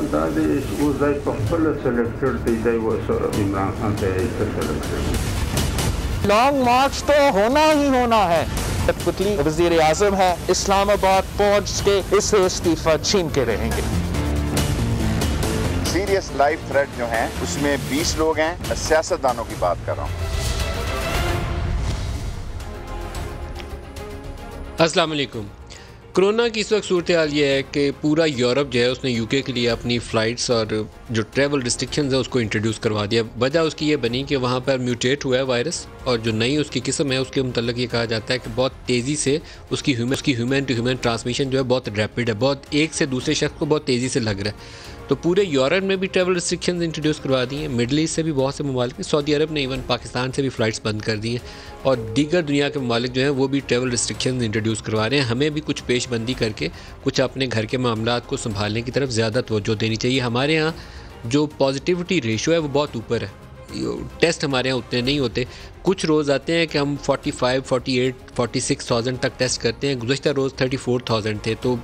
سوال دا دی اوس دی په خپل سلیکټډ دی دی اوس عمران خان ته سلیکټډ لانگ مارچ تو ہونا ہی ہونا ہے. پتلی وزیر اعظم ہے, اسلام آباد پہنچ کے اسے استعفیٰ چھین کے رہیں گے. سیریس لائف تھریٹ جو ہیں اس میں 20 لوگ ہیں, سیاستدانوں کی بات کر رہا ہوں. السلام علیکم. کرونا کی اس وقت صورتحال یہ ہے کہ پورا یورپ جو ہے اس نے یو کے لیے اپنی فلائٹس اور جو ٹریول ریسٹرکشنز ہیں اس کو انٹروڈیوس کروا دیا. وجہ اس کی یہ بنی کہ وہاں پر میوٹیٹ ہوا ہے وائرس, اور جو نئی اس کی قسم ہے اس کے متعلق یہ کہا جاتا ہے کہ بہت تیزی سے اس کی ہیومن ٹو ہیومن ٹرانسمیشن جو ہے بہت ریپڈ ہے, بہت ایک سے دوسرے شخص کو بہت تیزی سے لگ رہا ہے. تو پورے یورپ میں بھی ٹریول ریسٹرکشنز انٹروڈیوس کروا دی ہیں. مڈل ایسٹ سے بھی بہت سے ممالک ہیں, سعودی عرب نے ایون پاکستان سے بھی فلائٹس بند کر دی ہیں, اور دیگر دنیا کے ممالک جو ہیں وہ بھی ٹریول ریسٹرکشنز انٹروڈیوس کروا رہے ہیں. ہمیں بھی کچھ پیش بندی کر کے کچھ اپنے گھر کے معاملات کو سنبھالنے کی طرف زیادہ توجہ دینی چاہیے. ہمارے ہاں جو پازیٹیوٹی ریشو ہے وہ بہت اوپر ہے. ٹیسٹ ہمارے ہاں اتنے نہیں ہوتے. کچھ روز آتے ہیں کہ ہم 45, 48, 46,000 تک ٹیسٹ کرتے ہیں. گزشتہ روز 34,000 تھے. تو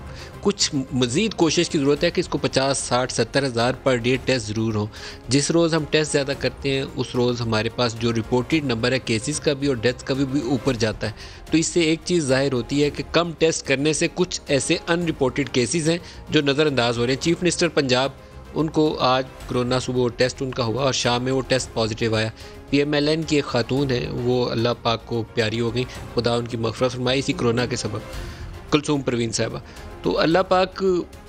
کچھ مزید کوشش کی ضرورت ہے کہ اس کو 50, 60, 70 ہزار پر ڈے ٹیسٹ ضرور ہوں. جس روز ہم ٹیسٹ زیادہ کرتے ہیں اس روز ہمارے پاس جو رپورٹڈ نمبر ہے کیسز کا بھی اور ڈیتھس کا بھی اوپر جاتا ہے. تو اس سے ایک چیز ظاہر ہوتی ہے کہ کم ٹیسٹ کرنے سے کچھ ایسے ان رپورٹڈ کیسز ہیں جو نظر انداز ہو رہے ہیں. چیف منسٹر پنجاب, ان کو آج کرونا صبح ٹیسٹ ان کا ہوا اور شام میں وہ ٹیسٹ پازیٹیو آیا. PMLN کی ایک خاتون ہیں, وہ اللہ پاک کو پیاری ہو گئی, خدا ان کی مغفرت فرمائے اسی کرونا کے سبب, کلثوم پروین صاحبہ. تو اللہ پاک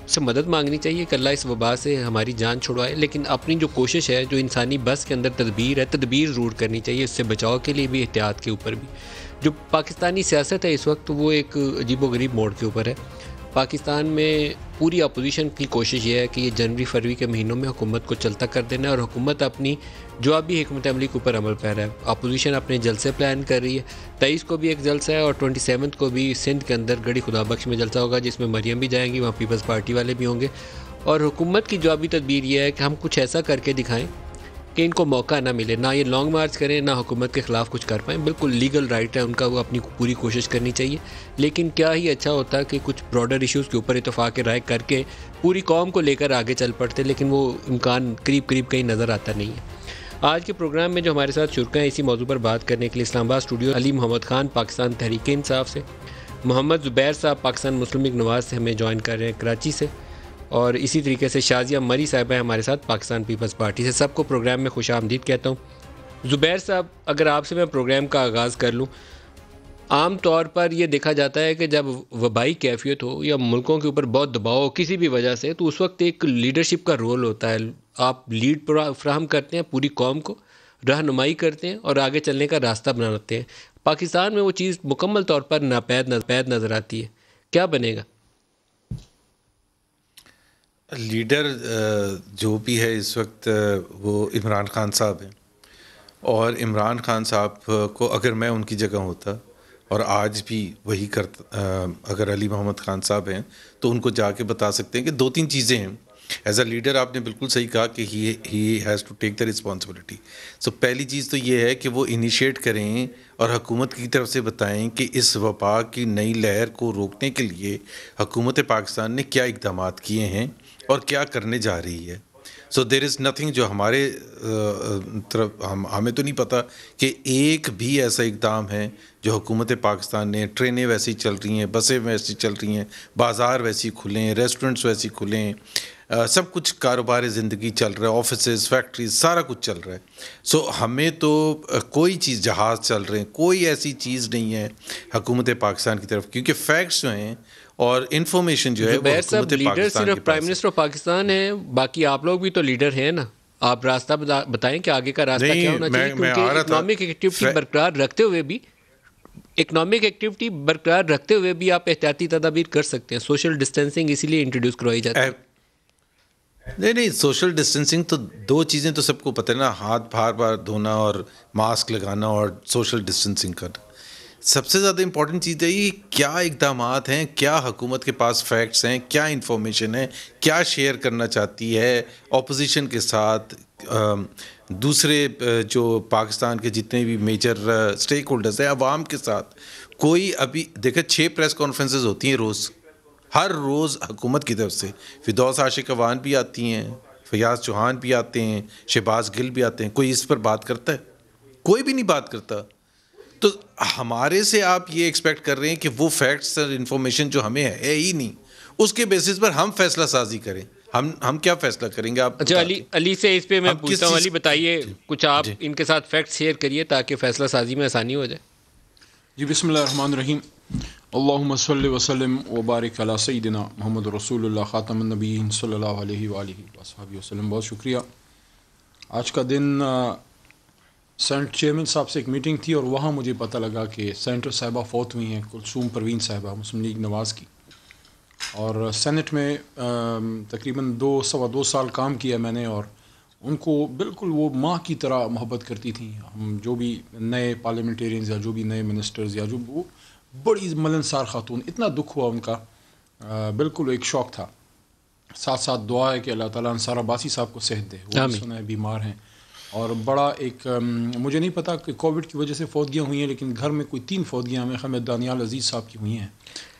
سے مدد مانگنی چاہیے کہ اللہ اس وبا سے ہماری جان چھڑوائے. لیکن اپنی جو کوشش ہے, جو انسانی بس کے اندر تدبیر ہے, تدبیر ضرور کرنی چاہیے. اس سے بچاؤ کے لیے بھی, احتیاط کے اوپر بھی. جو پاکستانی سیاست ہے اس وقت وہ ایک عجیب و غریب موڑ کے اوپر ہے. پاکستان میں پوری اپوزیشن کی کوشش یہ ہے کہ یہ جنوری فروری کے مہینوں میں حکومت کو چلتا کر دینا ہے, اور حکومت اپنی جو ابھی حکمت عملی کے اوپر عمل پیرا ہے. اپوزیشن اپنے جلسے پلان کر رہی ہے. 23 کو بھی ایک جلسہ ہے, اور 27 کو بھی سندھ کے اندر گڑھی خدا بخش میں جلسہ ہوگا جس میں مریم بھی جائیں گی, وہاں پیپلز پارٹی والے بھی ہوں گے. اور حکومت کی جو ابھی تدبیر یہ ہے کہ ہم کچھ ایسا کر کے دکھائیں کہ ان کو موقع نہ ملے, نہ یہ لانگ مارچ کریں, نہ حکومت کے خلاف کچھ کر پائیں. بالکل لیگل رائٹ ہے ان کا, وہ اپنی پوری کوشش کرنی چاہیے. لیکن کیا ہی اچھا ہوتا کہ کچھ براڈر ایشوز کے اوپر اتفاق رائے کر کے پوری قوم کو لے کر آگے چل پڑتے, لیکن وہ امکان قریب کہیں نظر آتا نہیں ہے. آج کے پروگرام میں جو ہمارے ساتھ شرکا ہیں اسی موضوع پر بات کرنے کے لیے اسلام آباد اسٹوڈیو علی محمد خان پاکستان تحریک انصاف سے, محمد زبیر صاحب پاکستان مسلم لیگ نواز سے ہمیں جوائن کر رہے ہیں کراچی سے, اور اسی طریقے سے شازیہ مری صاحبہ ہیں ہمارے ساتھ پاکستان پیپلز پارٹی سے. سب کو پروگرام میں خوش آمدید کہتا ہوں. زبیر صاحب, اگر آپ سے میں پروگرام کا آغاز کر لوں, عام طور پر یہ دیکھا جاتا ہے کہ جب وبائی کیفیت ہو یا ملکوں کے اوپر بہت دباؤ ہو کسی بھی وجہ سے, تو اس وقت ایک لیڈرشپ کا رول ہوتا ہے. آپ لیڈ فراہم کرتے ہیں, پوری قوم کو رہنمائی کرتے ہیں اور آگے چلنے کا راستہ بناتے ہیں. پاکستان میں وہ چیز مکمل طور پر ناپید نظر آتی ہے. کیا بنے گا؟ لیڈر جو بھی ہے اس وقت وہ عمران خان صاحب ہیں, اور عمران خان صاحب کو اگر میں ان کی جگہ ہوتا اور آج بھی وہی کرتا, اگر علی محمد خان صاحب ہیں تو ان کو جا کے بتا سکتے ہیں کہ 2-3 چیزیں ہیں. ایز اے لیڈر آپ نے بالکل صحیح کہا کہ he has to take the responsibility. So پہلی چیز تو یہ ہے کہ وہ انیشیٹ کریں اور حکومت کی طرف سے بتائیں کہ اس وبا کی نئی لہر کو روکنے کے لیے حکومت پاکستان نے کیا اقدامات کیے ہیں اور کیا کرنے جا رہی ہے. سو دیر از نتھنگ جو ہمارے طرف ہمیں تو نہیں پتہ کہ ایک بھی ایسا اقدام ہے جو حکومت پاکستان نے, ٹرینیں ویسی چل رہی ہیں, بسیں ویسی چل رہی ہیں, بازار ویسی کھلے ہیں, ریسٹورنٹس ویسی کھلے ہیں, سب کچھ کاروبار زندگی چل رہا ہے, آفیسز, فیکٹریز, سارا کچھ چل رہا ہے. سو ہمیں تو کوئی چیز, جہاز چل رہے ہیں, کوئی ایسی چیز نہیں ہے حکومت پاکستان کی طرف, کیونکہ فیکٹس جو ہیں اور انفارمیشن جو ہے وہ حکومت پاکستان صرف پرائم منسٹر آف پاکستان ہے, باقی آپ لوگ بھی تو لیڈر ہیں نا. آپ راستہ بتائیں کہ آگے کا راستہ کیا ہونا چاہیے, کیونکہ اکنامک ایکٹیویٹی برقرار رکھتے ہوئے بھی آپ احتیاطی تدابیر کر سکتے ہیں. سوشل ڈسٹینسنگ اسی لیے انٹروڈیوس کروائی جاتی ہے. نہیں, سوشل ڈسٹینسنگ تو 2 چیزیں تو سب کو پتہ ہے نا, ہاتھ بار دھونا اور ماسک لگانا اور سوشل ڈسٹینسنگ کرنا. سب سے زیادہ امپورٹنٹ چیز ہے یہ کیا اقدامات ہیں, کیا حکومت کے پاس فیکٹس ہیں, کیا انفارمیشن ہے, کیا شیئر کرنا چاہتی ہے اپوزیشن کے ساتھ, دوسرے جو پاکستان کے جتنے بھی میجر اسٹیک ہولڈرز ہیں, عوام کے ساتھ. کوئی ابھی دیکھیں 6 پریس کانفرنسز ہوتی ہیں روز, ہر روز حکومت کی طرف سے فردوس عاشق اوان بھی آتی ہیں, فیاض چوہان بھی آتے ہیں, شہباز گل بھی آتے ہیں. کوئی اس پر بات کرتا ہے؟ کوئی بھی نہیں بات کرتا. تو ہمارے سے آپ یہ ایکسپیکٹ کر رہے ہیں کہ وہ فیکٹس اور انفارمیشن جو ہمیں ہے ہی نہیں, اس کے بیسس پر ہم فیصلہ سازی کریں. ہم کیا فیصلہ کریں گے؟ آپ اچھا علی سے اس پہ میں پوچھتا ہوں. علی بتائیے کچھ, آپ ان کے ساتھ فیکٹ شیئر کریے تاکہ فیصلہ سازی میں آسانی ہو جائے. جی بسم اللہ الرحمن الرحیم. اللہم صلی وسلم وبارک علی سیدنا محمد رسول اللہ خاتم النبیین صلی اللہ علیہ وآلہ وصحبہ وسلم. بہت شکریہ. آج کا دن سینٹ چیئرمین صاحب سے ایک میٹنگ تھی اور وہاں مجھے پتہ لگا کہ سینٹر صاحبہ فوت ہوئی ہیں, کلثوم پروین صاحبہ, مسلم لیگ نواز کی. اور سینٹ میں تقریباً 2 سال کام کیا میں نے, اور ان کو بالکل وہ ماں کی طرح محبت کرتی تھیں. ہم جو بھی نئے پارلیمنٹیرینز یا جو بھی نئے منسٹرز یا جو وہ بڑی ملنسار خاتون, اتنا دکھ ہوا ان کا, بالکل ایک شوق تھا. ساتھ ساتھ دعا ہے کہ اللہ تعالیٰ انصار عباسی صاحب کو صحت دے, وہ بھی سنا ہے بیمار ہیں. اور بڑا ایک مجھے نہیں پتا کہ کووڈ کی وجہ سے فوتگیاں ہوئی ہیں, لیکن گھر میں کوئی 3 فوتگیاں ہمیں خمید دانیال عزیز صاحب کی ہوئی ہیں,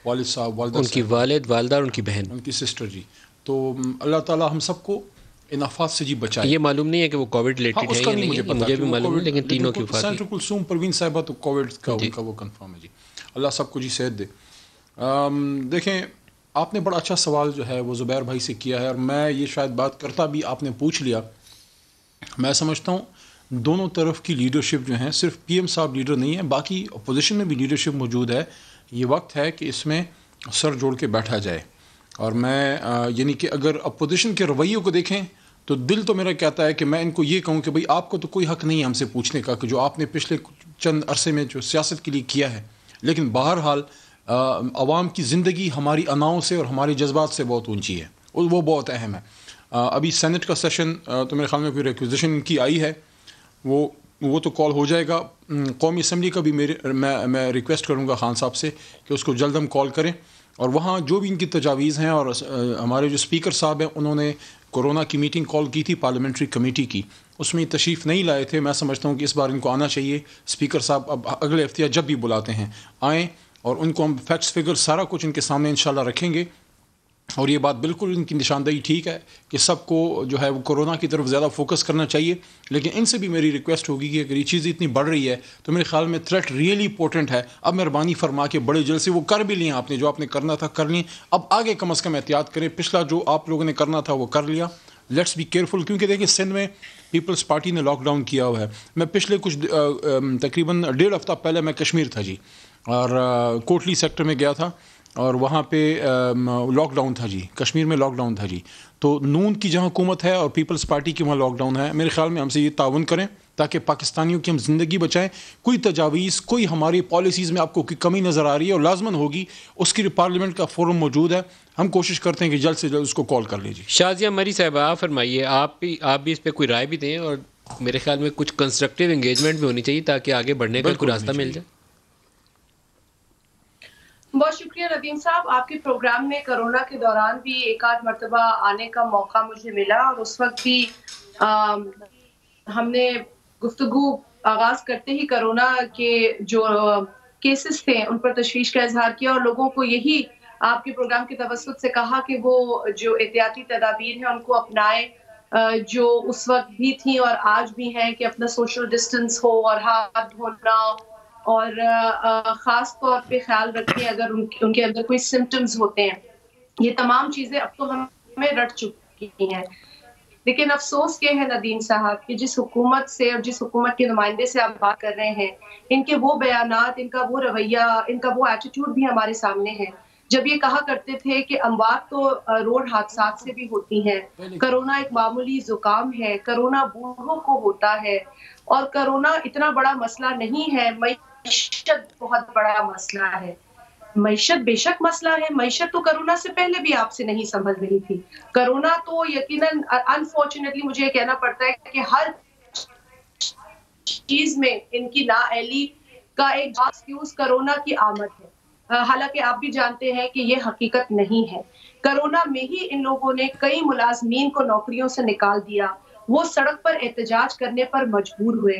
والد صاحب, والدہ, ان کی والد, والدہ اور ان کی بہن, ان کی سسٹر. جی تو اللہ تعالیٰ ہم سب کو ان آفات سے جی بچائے. یہ معلوم نہیں ہے کہ وہ کووڈ ریلیٹڈ ہے یا نہیں, مجھے بھی معلوم نہیں, لیکن تینوں کی وفات. سینٹر کلثوم پروین صاحبہ تو کووڈ کا ان کا وہ کنفرم ہے. جی اللہ سب کو جی صحت دے. دیکھیں آپ نے بڑا اچھا سوال جو ہے وہ زبیر بھائی سے کیا ہے, اور میں یہ شاید بات کرتا بھی آپ نے پوچھ لیا. میں سمجھتا ہوں دونوں طرف کی لیڈرشپ جو ہیں, صرف پی ایم صاحب لیڈر نہیں ہیں, باقی اپوزیشن میں بھی لیڈرشپ موجود ہے. یہ وقت ہے کہ اس میں سر جوڑ کے بیٹھا جائے. اور میں یعنی کہ اگر اپوزیشن کے رویوں کو دیکھیں تو دل تو میرا کہتا ہے کہ میں ان کو یہ کہوں کہ بھئی آپ کو تو کوئی حق نہیں ہے ہم سے پوچھنے کا کہ جو آپ نے پچھلے چند عرصے میں جو سیاست کے لیے کیا ہے. لیکن بہرحال عوام کی زندگی ہماری اناؤں سے اور ہمارے جذبات سے بہت اونچی ہے, وہ بہت اہم ہے. ابھی سینٹ کا سیشن تو میرے خیال میں کوئی ریکویزیشن کی آئی ہے, وہ تو کال ہو جائے گا. قومی اسمبلی کا بھی میں ریکویسٹ کروں گا خان صاحب سے کہ اس کو جلد ہم کال کریں, اور وہاں جو بھی ان کی تجاویز ہیں, اور ہمارے جو اسپیکر صاحب ہیں انہوں نے کورونا کی میٹنگ کال کی تھی پارلیمنٹری کمیٹی کی, اس میں تشریف نہیں لائے تھے. میں سمجھتا ہوں کہ اس بار ان کو آنا چاہیے. اسپیکر صاحب اب اگلے ہفتے جب بھی بلاتے ہیں آئیں, اور ان کو ہم فیکٹس فگر سارا کچھ ان کے سامنے انشاءاللہ رکھیں گے. اور یہ بات بالکل ان کی نشاندہی ٹھیک ہے کہ سب کو جو ہے وہ کورونا کی طرف زیادہ فوکس کرنا چاہیے, لیکن ان سے بھی میری ریکویسٹ ہوگی کہ اگر یہ چیز اتنی بڑھ رہی ہے تو میرے خیال میں تھریٹ ریئلی امپورٹنٹ ہے. اب مہربانی فرما کے بڑے جلد سے وہ کر بھی لیں, آپ نے جو آپ نے کرنا تھا کر لیں, اب آگے کم از کم احتیاط کریں. پچھلا جو آپ لوگوں نے کرنا تھا وہ کر لیا, لیٹس بی کیئرفل. کیونکہ دیکھیں سندھ میں پیپلز پارٹی نے لاک ڈاؤن کیا ہوا ہے. میں پچھلے کچھ تقریباً 1.5 ہفتہ پہلے میں کشمیر تھا جی, اور کوٹلی سیکٹر میں گیا تھا, اور وہاں پہ لاک ڈاؤن تھا جی, کشمیر میں لاک ڈاؤن تھا جی. تو نون کی جہاں حکومت ہے اور پیپلز پارٹی کی وہاں لاک ڈاؤن ہے. میرے خیال میں ہم سے یہ تعاون کریں تاکہ پاکستانیوں کی ہم زندگی بچائیں. کوئی تجاویز, کوئی ہماری پالیسیز میں آپ کو کمی نظر آ رہی ہے اور لازماً ہوگی, اس کی پارلیمنٹ کا فورم موجود ہے, ہم کوشش کرتے ہیں کہ جلد سے جلد اس کو کال کر لیجیے. شازیہ مری صاحبہ آپ فرمائیے, آپ بھی اس پہ کوئی رائے بھی دیں, اور میرے خیال میں کچھ کنسٹرکٹیو انگیجمنٹ بھی ہونی چاہیے تاکہ آگے بڑھنے کا کوئی راستہ مل جائے. بہت شکریہ ندیم صاحب. آپ کے پروگرام میں کرونا کے دوران بھی ایک آدھ مرتبہ آنے کا موقع مجھے ملا, اور اس وقت بھی ہم نے گفتگو آغاز کرتے ہی کرونا کے جو کیسز تھے ان پر تشویش کا اظہار کیا, اور لوگوں کو یہی آپ کے پروگرام کے توسط سے کہا کہ وہ جو احتیاطی تدابیر ہیں ان کو اپنائیں, جو اس وقت بھی تھیں اور آج بھی ہیں, کہ اپنا سوشل ڈسٹنس ہو اور ہاتھ دھونا, اور خاص طور پہ خیال رکھیں اگر ان کے اندر کوئی سمٹمز ہوتے ہیں. یہ تمام چیزیں اب تو ہمیں رٹ چکی ہیں. لیکن افسوس یہ ہے ندیم صاحب کہ جس حکومت سے اور جس حکومت کے نمائندے سے آپ بات کر رہے ہیں, ان کے وہ بیانات, ان کا وہ رویہ, ان کا وہ ایٹیٹیوڈ بھی ہمارے سامنے ہے. جب یہ کہا کرتے تھے کہ اموات تو روڈ حادثات سے بھی ہوتی ہیں, کرونا ایک معمولی زکام ہے, کرونا بوڑھوں کو ہوتا ہے, اور کرونا اتنا بڑا مسئلہ نہیں ہے, معیشت بہت بڑا مسئلہ ہے. معیشت بے شک مسئلہ ہے, معیشت تو کرونا سے پہلے بھی آپ سے نہیں سنبھل رہی تھی. کرونا تو یقیناً انفارچونیٹلی مجھے یہ کہنا پڑتا ہے کہ ہر چیز میں ان کی نااہلی کا ایک ایکسکیوز کرونا کی آمد ہے. حالانکہ آپ بھی جانتے ہیں کہ یہ حقیقت نہیں ہے. کرونا میں ہی ان لوگوں نے کئی ملازمین کو نوکریوں سے نکال دیا, وہ سڑک پر احتجاج کرنے پر مجبور ہوئے.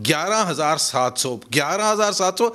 11,700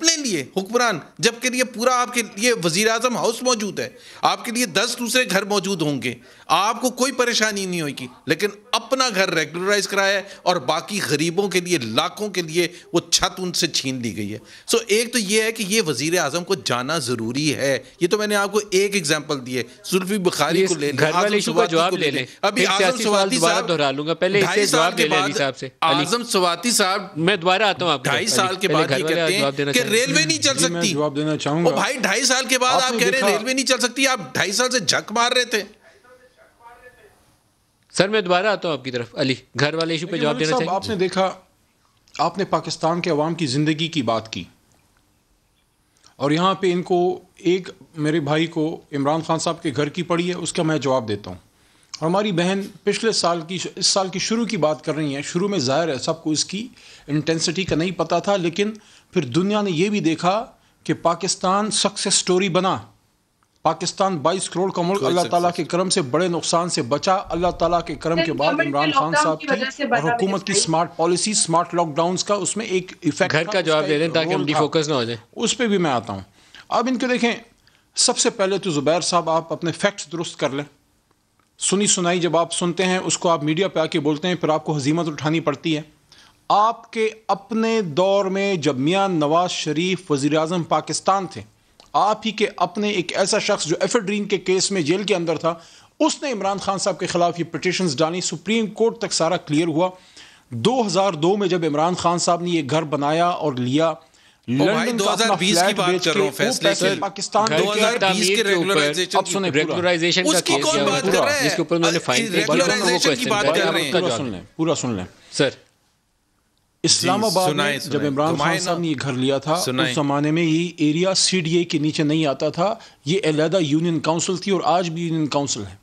اپنے لیے حکمران، جب کے لیے پورا آپ کے لیے وزیر اعظم ہاؤس موجود ہے، آپ کے لیے 10 دوسرے گھر موجود ہوں گے، آپ کو کوئی پریشانی نہیں ہوگی، لیکن اپنا گھر ریگولرائز کرایا ہے اور باقی غریبوں کے لیے، لاکھوں کے لیے وہ چھت ان سے چھین لی گئی ہے. سو ایک تو یہ ہے کہ یہ وزیر اعظم کو جانا ضروری ہے. یہ تو میں نے آپ کو ایک ایگزامپل دی ہے. زلفی بخاری کو لے لیں، گھر والے ایشو کا جواب لے لیں. ابھی اعظم سواتی صاحب دہرا لوں گا، پہلے اس سے جواب لے لیں علی صاحب سے. اعظم سواتی صاحب میں دوبارہ آتا ہوں، آپ 2.5 سال کے بعد یہ کہتے ہیں کہ ریلوے نہیں چل سکتی. میں جواب دینا چاہوں گا. بھائی 2.5 سال کے بعد آپ کہہ رہے ہیں ریلوے نہیں چل سکتی، آپ 2.5 سال سے جھک مار رہے تھے. سر میں دوبارہ آتا ہوں آپ کی طرف. علی گھر والے ایشو پہ جواب دینا چاہیں. آپ نے دیکھا، آپ نے پاکستان کے عوام کی زندگی کی بات کی، اور یہاں پہ ان کو ایک میرے بھائی کو عمران خان صاحب کے گھر کی پڑی ہے، اس کا میں جواب دیتا ہوں. اور ہماری بہن پچھلے سال کی، اس سال کی شروع کی بات کر رہی ہیں. شروع میں ظاہر ہے سب کو اس کی انٹینسٹی کا نہیں پتہ تھا، لیکن پھر دنیا نے یہ بھی دیکھا کہ پاکستان سکسیس سٹوری بنا. پاکستان 22 کروڑ کا ملک اللہ تعالیٰ کے کرم سے بڑے نقصان سے بچا. اللہ تعالیٰ کے کرم کے بعد عمران خان صاحب کی اور حکومت کی smart policy, smart lockdowns کا اس میں ایک ایفیکٹ. گھر کا جواب دے دیں تاکہ ہم ڈی فوکس نہ ہو جائیں. اس پہ بھی میں آتا ہوں. اب ان کو دیکھیں، سب سے پہلے تو زبیر صاحب آپ اپنے فیکٹس درست کر لیں. سنی سنائی جب آپ سنتے ہیں اس کو آپ میڈیا پہ آ کے بولتے ہیں، پھر آپ کو ہزیمت اٹھانی پڑتی ہے. آپ کے اپنے دور میں جب میاں نواز شریف وزیر اعظم پاکستان تھے، آپ ہی کے اپنے ایک ایسا شخص جو ایفیڈرین کے کیس میں جیل کے اندر تھا، اس نے عمران خان صاحب کے خلاف یہ پٹیشنز ڈالی. سپریم کورٹ تک سارا کلیئر ہوا. 2002 میں جب عمران خان صاحب نے یہ گھر بنایا اور لیا، لندن کا اپنا فلیٹ بیچ کے وہ پیسے پاکستان کے 2020 کے ریگولرائزیشن اب سنیں ریگولرائزیشن کا کیس کیا ہوا جس کے اوپر انہوں نے فائن ریگولرائزیشن کی بات کر رہے ہیں. پورا سن لیں سر. اسلام آباد میں جب عمران خان صاحب نے یہ گھر لیا تھا، اس زمانے میں یہ ایریا CDA کے نیچے نہیں آتا تھا. یہ علیحدہ یونین کاؤنسل تھی اور آج بھی یونین کاؤنسل ہے.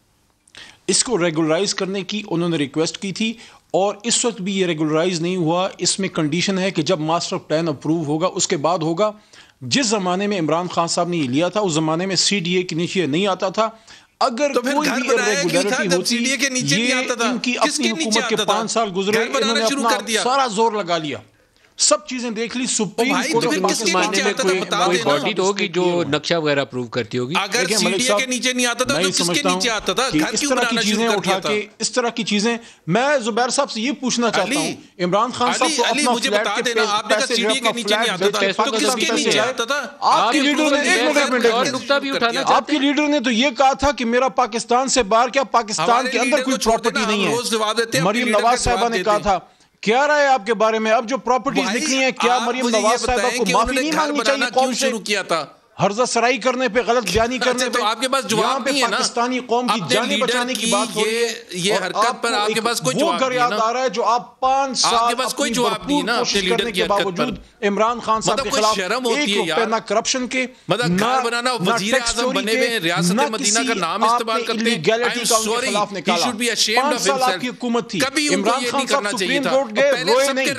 اس کو ریگولرائز کرنے کی انہوں نے ریکویسٹ کی تھی اور اس وقت بھی یہ ریگولرائز نہیں ہوا. اس میں کنڈیشن ہے کہ جب ماسٹر پلان اپروو ہوگا اس کے بعد ہوگا. جس زمانے میں عمران خان صاحب نے یہ لیا تھا اس زمانے میں CDA کے نیچے نہیں آتا تھا. اگر کوئی بھی ریگولیرٹی ہوتی، یہ ان کی اپنی حکومت کے 5 سال گزرے، انہوں نے اپنا سارا زور لگا لیا، سب چیزیں دیکھ لی. سپریم کورٹ کوئی باڈی تو ہوگی جو نقشہ وغیرہ اپروو کرتی ہوگی. اگر CDA کے نیچے نہیں آتا تھا تو کس کے نیچے آتا تھا؟ گھر اس طرح کی چیزیں اٹھا کے، اس طرح کی چیزیں. میں زبیر صاحب سے یہ پوچھنا چاہتا ہوں، عمران خان صاحب کو اپنا فلیٹ کے پیسے جو اپنا فلیٹ بیچے پاکستان سے آئے، آپ کے لیڈر نے آپ کے لیڈر نے تو یہ کہا تھا کہ میرا پاکستان سے باہر کیا پاکستان کے اندر کوئی پراپرٹی نہیں ہے. مریم نواز صاحبہ نے کہا تھا. کیا رائے آپ کے بارے میں؟ اب جو پراپرٹیز نکلی ہیں، کیا مریم نواز صاحبہ کو معافی نہیں مانگنی چاہیے قوم سے؟ شروع کیا تھا حرزہ سرائی کرنے پہ، غلط بیانی کرنے پہ. تو آپ کے پاس جواب نہیں ہے نا. پاکستانی قوم کی جانیں بچانے کی بات ہو رہی ہے، یہ حرکت پر آپ کے پاس کوئی جواب نہیں ہے. وہ گھر یاد آ رہا ہے جو آپ 5 سال آپ کے پاس کوئی جواب نہیں نا اپنے لیڈر کی حرکت پر. عمران خان صاحب کے خلاف ایک روپے نہ کرپشن کے، گھر بنانا، وزیر اعظم بنے ہوئے، ریاست مدینہ کا نام استعمال کرتے ہیں. گیلٹی کا ان کے خلاف نکالا. 5 سال آپ کی حکومت تھی، عمران خان صاحب سپریم کورٹ گئے، روئے نہیں،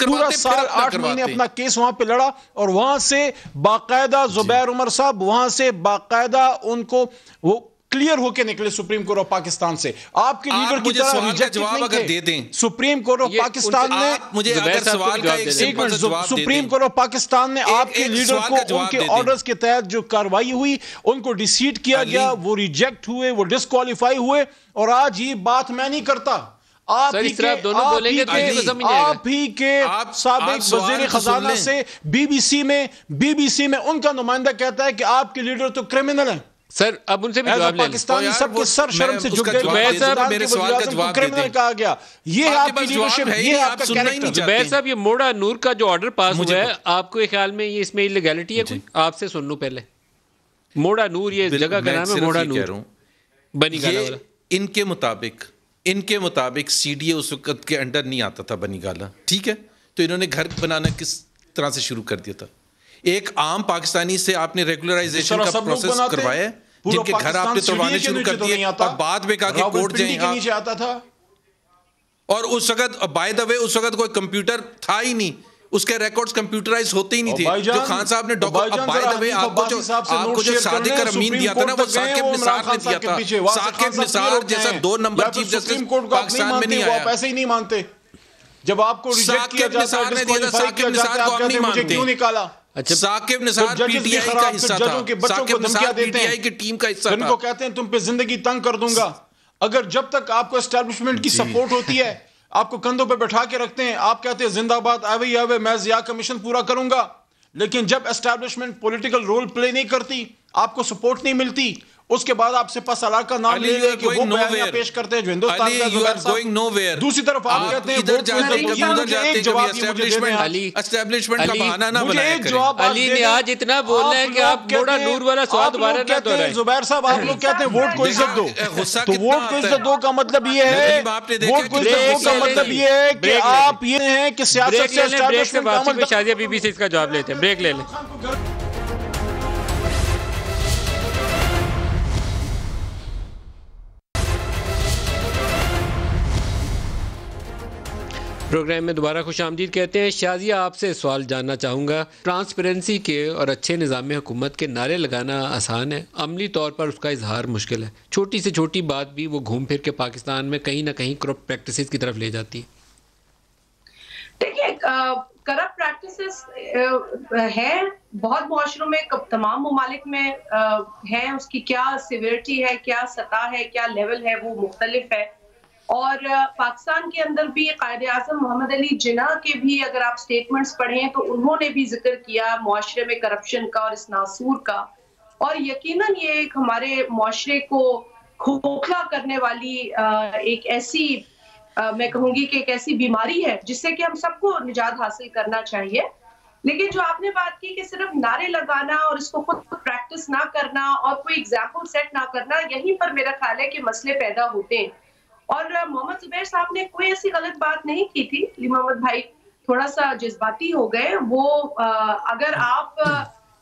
پورا سال 8 مہینے اپنا کیس وہاں پہ لڑا اور وہاں سے باقاعدہ زبیر عمر صاحب وہاں سے باقاعدہ ان کو وہ کلیئر ہو کے نکلے سپریم کورٹ آف پاکستان سے. آپ کے لیڈر کی طرح ریجیکٹ نہیں تھے. سپریم کورٹ آف پاکستان نے مجھے اگر سوال کا ایک سمپل جواب دے دیں. سپریم کورٹ آف پاکستان نے آپ کے لیڈر کو ان کے آرڈرز کے تحت جو کاروائی ہوئی ان کو ڈیسیٹ کیا گیا، وہ ریجیکٹ ہوئے، وہ ڈسکوالیفائی ہوئے. اور آج یہ بات میں نہیں کرتا، آپ ہی کے سابق وزیر خزانہ سے بی بی سی میں ان کا نمائندہ کہتا ہے کہ آپ کے لیڈر تو کرمنل ہیں. سر اب ان سے بھی جواب لیں. پاکستانی سب کے سر شرم سے جھک گئے. میرے سوال کا جواب کرمنل کہا گیا. یہ آپ کی لیڈرشپ، یہ آپ کا کیریکٹر. زبیر صاحب، یہ موڑا نور کا جو آرڈر پاس ہوا ہے، آپ کو خیال میں یہ اس میں لیگیلٹی ہے کوئی؟ آپ سے سن لوں پہلے. موڑا نور، یہ جگہ کا نام ہے موڑا نور، بنی گالا والا. ان کے مطابق CDA اس وقت کے انڈر نہیں آتا تھا، بنی گالا، ٹھیک ہے. تو انہوں نے گھر بنانا کس طرح سے شروع کر دیا تھا؟ ایک عام پاکستانی سے آپ نے ریگولرائزیشن کا پروسیس کروایا ہے، جن کے گھر آپ نے توڑوانے شروع کر دیے اور بعد میں کہا کہ کورٹ جائیں آپ. اور اس وقت بائی دا وے اس وقت کوئی کمپیوٹر تھا ہی نہیں، اس کے ریکارڈز کمپیوٹرائز ہوتے ہی نہیں تھے. جو خان صاحب نے بائی دا وے آپ کو جو صادق اور امین دیا تھا نا، وہ ثاقب نثار نے دیا تھا. ثاقب نثار جیسا 2 نمبر چیف جسٹس پاکستان میں نہیں آیا. آپ ایسے ہی نہیں مانتے. جب آپ کو ریجیکٹ کیا جاتا ہے، ڈسکوالیفائی کیا جاتا ہے، آپ کہتے ہیں مجھے کیوں نکالا؟ Saqib Nisar P T I کا حصہ تھا، بچوں کو دھمکیاں دیتے ہیں، کی ٹیم کا حصہ تھا، ان کو کہتے ہیں تم پہ زندگی تنگ کر دوں گا. اگر جب تک آپ کو اسٹیبلشمنٹ کی سپورٹ ہوتی ہے، آپ کو کندھوں پہ بٹھا کے رکھتے ہیں، آپ کہتے ہیں زندہ باد آوے آوے میں ضیاء کا مشن پورا کروں گا، لیکن جب اسٹیبلشمنٹ پولیٹیکل رول پلے نہیں کرتی، آپ کو سپورٹ نہیں ملتی، اس کے بعد آپ سپہ سالار کا نام لے لے کہ وہ بیانیہ پیش کرتے ہیں جو ہندوستان کا زبیر صاحب. دوسری طرف آپ کہتے ہیں ادھر جاتے کبھی ادھر جاتے کبھی اسٹیبلشمنٹ کا بہانہ نہ بنایا کریں. علی نے آج اتنا بولنا ہے کہ آپ موڑا نور والا سوال دوبارہ نہ دہرائیں. زبیر صاحب آپ لوگ کہتے ہیں ووٹ کو عزت دو، تو ووٹ کو عزت دو کا مطلب یہ ہے، ووٹ کو عزت دو کا مطلب یہ ہے کہ آپ یہ ہیں کہ سیاست سے اسٹیبلشمنٹ کا عمل. شازیہ بی بی سے اس کا جواب لیتے ہیں، بریک لے لیں. پروگرام میں دوبارہ خوش آمدید کہتے ہیں. شازیہ آپ سے سوال جاننا چاہوں گا. ٹرانسپیرنسی کے اور اچھے نظام حکومت کے نعرے لگانا آسان ہے، عملی طور پر اس کا اظہار مشکل ہے. چھوٹی سے چھوٹی بات بھی وہ گھوم پھر کے پاکستان میں کہیں نہ کہیں کرپٹ پریکٹسز کی طرف لے جاتی ہے. دیکھیے کرپٹ پریکٹسز ہے بہت معاشروں میں، تمام ممالک میں ہے. اس کی کیا سیویرٹی ہے، کیا سطح ہے، کیا لیول ہے، وہ مختلف ہے. اور پاکستان کے اندر بھی قائد اعظم محمد علی جناح کے بھی اگر آپ سٹیٹمنٹس پڑھیں تو انہوں نے بھی ذکر کیا معاشرے میں کرپشن کا اور اس ناسور کا. اور یقیناً یہ ایک ہمارے معاشرے کو کھوکھلا کرنے والی ایک ایسی میں کہوں گی کہ ایک ایسی بیماری ہے جس سے کہ ہم سب کو نجات حاصل کرنا چاہیے. لیکن جو آپ نے بات کی کہ صرف نعرے لگانا اور اس کو خود پریکٹس نہ کرنا اور کوئی ایگزامپل سیٹ نہ کرنا، یہیں پر میرا خیال ہے کہ مسئلے پیدا ہوتے ہیں. اور محمد زبیر صاحب نے کوئی ایسی غلط بات نہیں کی تھی. علی محمد بھائی تھوڑا سا جذباتی ہو گئے. وہ اگر آپ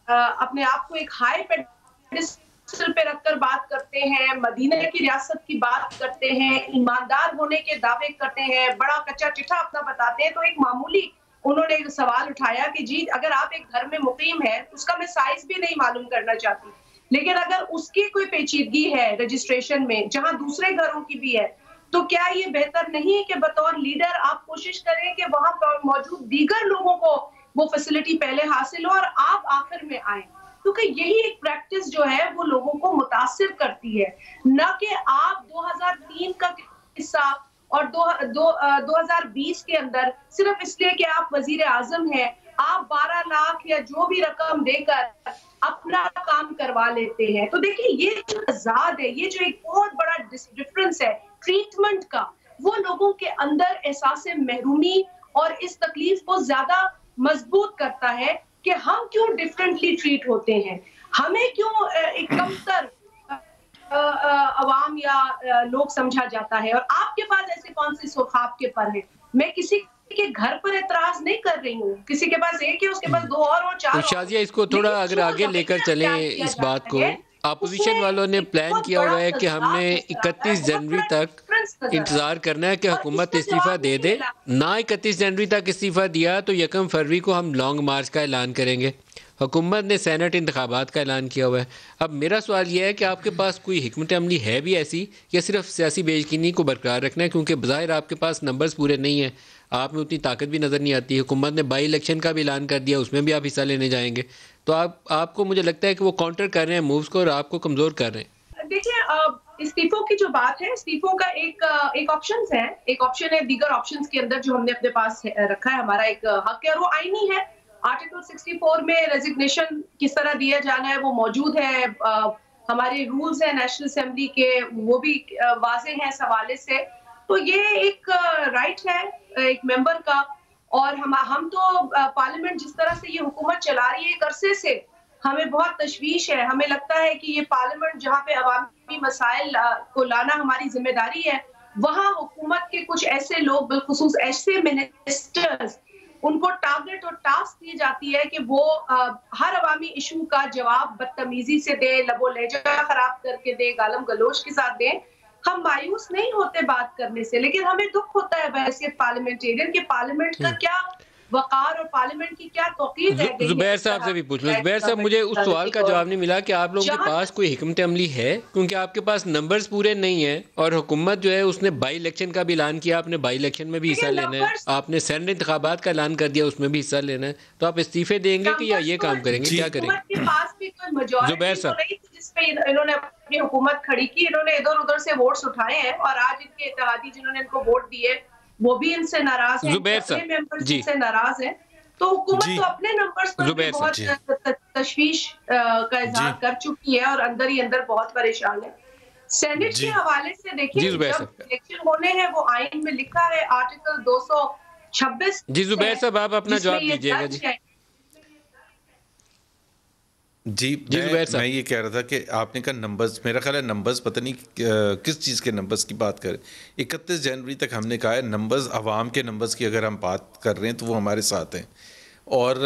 اپنے آپ کو ایک ہائی پیڈسٹل پہ رکھ کر بات کرتے ہیں، مدینہ کی ریاست کی بات کرتے ہیں، ایماندار ہونے کے دعوے کرتے ہیں، بڑا کچا چٹھا اپنا بتاتے ہیں، تو ایک معمولی انہوں نے سوال اٹھایا کہ جی اگر آپ ایک گھر میں مقیم ہے، اس کا میں سائز بھی نہیں معلوم کرنا چاہتی، لیکن اگر اس کی کوئی پیچیدگی ہے رجسٹریشن میں جہاں دوسرے گھروں کی بھی ہے، تو کیا یہ بہتر نہیں کہ بطور لیڈر آپ کوشش کریں کہ وہاں پر موجود دیگر لوگوں کو وہ فیسلٹی پہلے حاصل ہو اور آپ آخر میں آئیں؟ کیونکہ یہی ایک پریکٹس جو ہے وہ لوگوں کو متاثر کرتی ہے، نہ کہ آپ 2003 کا قصہ اور 2020 کے اندر صرف اس لیے کہ آپ وزیر اعظم ہیں آپ 12 لاکھ یا جو بھی رقم دے کر اپنا کام کروا لیتے ہیں. تو دیکھیں یہ جو تضاد ہے، یہ جو ایک بہت بڑا ڈفرنس ہے ٹریٹمنٹ کا، وہ لوگوں کے اندر احساس محرومی اور اس تکلیف کو زیادہ مضبوط کرتا ہے کہ ہم کیوں ڈفرینٹلی ٹریٹ ہوتے ہیں، ہمیں کیوں ایک کمتر عوام یا لوگ سمجھا جاتا ہے. اور آپ کے پاس ایسے کون سے خواب کے پر ہیں؟ میں کسی کے گھر پر اعتراض نہیں کر رہی ہوں، کسی کے پاس ایک ہے اس کے پاس دو اور چار. شازیہ اس کو تھوڑا اگر آگے لے کر چلیں اس بات کو، اپوزیشن والوں نے پلان کیا ہوا ہے کہ ہم نے 31 جنوری تک انتظار کرنا ہے کہ حکومت استعفیٰ دے دے. نہ 31 جنوری تک استعفیٰ دیا تو 1 فروری کو ہم لانگ مارچ کا اعلان کریں گے. حکومت نے سینٹ انتخابات کا اعلان کیا ہوا ہے. اب میرا سوال یہ ہے کہ آپ کے پاس کوئی حکمت عملی ہے بھی ایسی، یا صرف سیاسی بے یقینی کو برقرار رکھنا ہے؟ کیونکہ بظاہر آپ کے پاس نمبرز پورے نہیں ہیں، آپ میں اتنی طاقت بھی نظر نہیں آتی. حکومت نے بائی الیکشن کا بھی اعلان کر دیا، اس میں بھی آپ حصہ لینے جائیں گے. تو آپ کو مجھے لگتا ہے کہ وہ کاؤنٹر کر رہے ہیں مووز کو اور آپ کو کمزور کر رہے ہیں. دیکھیں استعفوں کی جو بات ہے، استعفوں کا ایک آپشنز ہے، ایک آپشن ہے دیگر آپشنز کے اندر جو ہم نے اپنے پاس رکھا ہے، ہمارا ایک حق ہے اور وہ آئینی ہے. آرٹیکل 64 میں ریزگنیشن کس طرح دیا جانا ہے وہ موجود ہے. ہمارے رولز ہیں نیشنل اسمبلی کے، وہ بھی واضح ہیں اس حوالے سے. تو یہ ایک رائٹ ہے ایک ممبر کا. اور ہم تو پارلیمنٹ جس طرح سے یہ حکومت چلا رہی ہے ایک عرصے سے، ہمیں بہت تشویش ہے. ہمیں لگتا ہے کہ یہ پارلیمنٹ جہاں پہ عوامی مسائل کو لانا ہماری ذمہ داری ہے، وہاں حکومت کے کچھ ایسے لوگ بالخصوص ایسے منسٹرز، ان کو ٹارگٹ اور ٹاسک دی جاتی ہے کہ وہ ہر عوامی ایشو کا جواب بدتمیزی سے دے، لب و لہجہ خراب کر کے دے، گالم گلوچ کے ساتھ دیں. ہم مایوس نہیں ہوتے بات کرنے سے، لیکن ہمیں دکھ ہوتا ہے بحیثیت پارلیمنٹیرین کہ پارلیمنٹ کا کیا وقار اور پارلیمنٹ کی کیا توقیر رہ گئی ہے. زبیر صاحب سے بھی پوچھ لوں. زبیر صاحب مجھے اس سوال کا جواب نہیں ملا کہ آپ لوگوں کے پاس کوئی حکمت عملی ہے, کیونکہ آپ کے پاس نمبرز پورے نہیں ہیں, اور حکومت جو ہے اس نے بائی الیکشن کا بھی اعلان کیا, آپ نے بائی الیکشن میں بھی حصہ لینا ہے, آپ نے سینٹ انتخابات کا اعلان کر دیا, اس میں بھی حصہ لینا ہے, تو آپ استعفے دیں گے کہ یا یہ کام کریں گے, کیا کریں گے؟ زبیر صاحب جس پہ انہوں نے اپنی حکومت کھڑی کی, انہوں نے ادھر ادھر سے ووٹس اٹھائے ہیں, اور آج ان کے اتحادی جنہوں نے ان کو ووٹ دیے وہ بھی ان سے ناراض ہیں, اپنے ممبرز ان سے ناراض ہیں, تو حکومت تو اپنے نمبرز پر بھی بہت تشویش کا اظہار کر چکی ہے اور اندر ہی اندر بہت پریشان ہے. سینٹ کے حوالے سے دیکھیں, جب الیکشن ہونے ہیں وہ آئین میں لکھا ہے آرٹیکل 226. جی زبیر صاحب آپ اپنا جواب دیجیے گا. جی میں یہ کہہ رہا تھا کہ آپ نے کہا نمبرز, میرا خیال ہے نمبرز پتہ نہیں کس چیز کے نمبرز کی بات کریں. 31 جنوری تک ہم نے کہا ہے نمبرز, عوام کے نمبرز کی اگر ہم بات کر رہے ہیں تو وہ ہمارے ساتھ ہیں. اور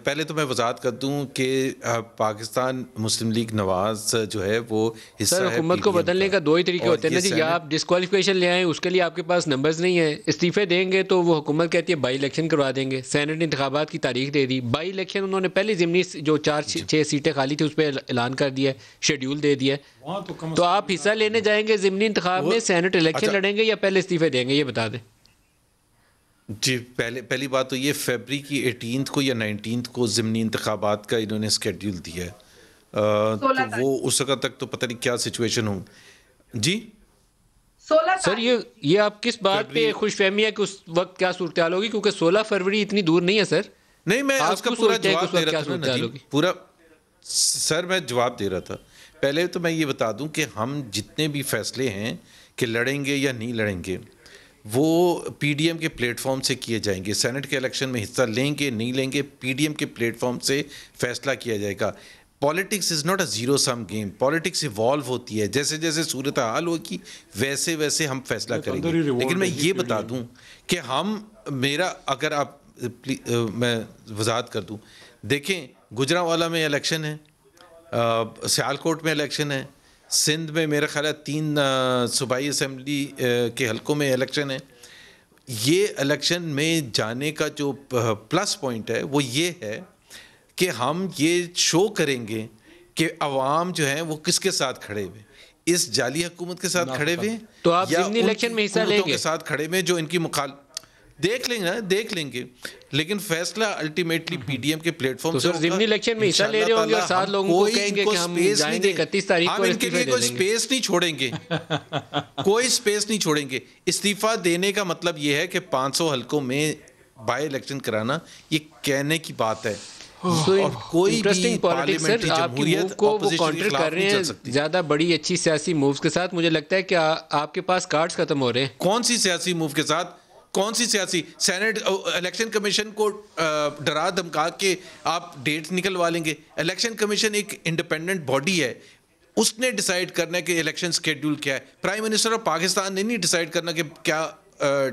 پہلے تو میں وضاحت کر دوں کہ پاکستان مسلم لیگ نواز جو ہے وہ حصہ ہے. حکومت کو بدلنے کا دو ہی طریقے ہوتے ہیں نا جی, یا آپ ڈسکوالیفیکیشن لے آئیں, اس کے لیے آپ کے پاس نمبرز نہیں ہیں, استعفے دیں گے تو وہ حکومت کہتی ہے بائی الیکشن کروا دیں گے, سینٹ انتخابات کی تاریخ دے دی, بائی الیکشن انہوں نے پہلے ضمنی جو 4-6 سیٹیں خالی تھی اس پہ اعلان کر دیا, شیڈیول دے دیا, تو آپ حصہ لینے جائیں گے ضمنی انتخاب میں, سینٹ الیکشن لڑیں گے یا پہلے استعفے دیں گے, یہ بتا دیں. جی پہلی بات تو یہ فیبری کی 18 کو یا 19 کو ضمنی انتخابات کا انہوں نے اسکیڈیول دیا ہے, تو وہ اس وقت تک تو پتہ نہیں کیا سچویشن ہوں. جی سر یہ آپ کس بات پہ خوش فہمی ہے کہ اس وقت کیا صورتحال ہوگی, کیونکہ 16 فروری اتنی دور نہیں ہے سر. نہیں میں اس کا پورا جواب دے رہا تھا پورا سر, میں جواب دے رہا تھا. پہلے تو میں یہ بتا دوں کہ ہم جتنے بھی فیصلے ہیں کہ لڑیں گے یا نہیں لڑیں گے وہ پی ڈی ایم کے پلیٹ فارم سے کیے جائیں گے. سینٹ کے الیکشن میں حصہ لیں گے نہیں لیں گے, پی ڈی ایم کے پلیٹ فارم سے فیصلہ کیا جائے گا. Politics is not a zero sum game, politics evolve ہوتی ہے, جیسے جیسے صورتحال ہوگی ویسے ویسے ہم فیصلہ کریں گے. لیکن میں یہ بتا دوں کہ اگر آپ میں وضاحت کر دوں, دیکھیں گجرانوالہ میں الیکشن ہے, سیالکوٹ میں الیکشن ہے, سندھ میں میرا خیال ہے 3 صوبائی اسمبلی کے حلقوں میں الیکشن ہے. یہ الیکشن میں جانے کا جو پلس پوائنٹ ہے وہ یہ ہے کہ ہم یہ شو کریں گے کہ عوام جو ہیں وہ کس کے ساتھ کھڑے ہوئے, اس جعلی حکومت کے ساتھ کھڑے ہوئے تو آپ ضمنی الیکشن میں حصہ لیں گے, کے ساتھ کھڑے ہوئے جو ان کی دیکھ لیں گے لیکن فیصلہ الٹیمیٹلی پی ڈی ایم کے پلیٹ فارم سے ہوگا. ضمنی الیکشن میں حصہ لے رہے ہوں گے اور 7 لوگوں کو کہیں گے کہ ہم جائیں گے 31 تاریخ کو, ہم ان کے لیے کوئی سپیس نہیں چھوڑیں گے, کوئی سپیس نہیں چھوڑیں گے. استعفیٰ دینے کا مطلب یہ ہے کہ 500 حلقوں میں بائی الیکشن کرانا یہ کہنے کی بات ہے. اور کوئی بھی پارلیمنٹری جمہوریت کو وہ کانٹر کر رہے ہیں زیادہ بڑی اچھی سیاسی مووز کے ساتھ. مجھے لگتا ہے کہ آپ کے پاس کارڈز ختم ہو رہے ہیں. کون سی سیاسی موو کے ساتھ, کون سی سیاسی؟ سینٹ الیکشن کمیشن کو ڈرا دھمکا کے آپ ڈیٹ نکلوا لیں گے. الیکشن کمیشن ایک انڈیپینڈنٹ باڈی ہے, اس نے ڈیسائیڈ کرنا ہے کہ الیکشن سکیڈول کیا ہے. پرائم منسٹر آف پاکستان نے نہیں ڈیسائیڈ کرنا کہ کیا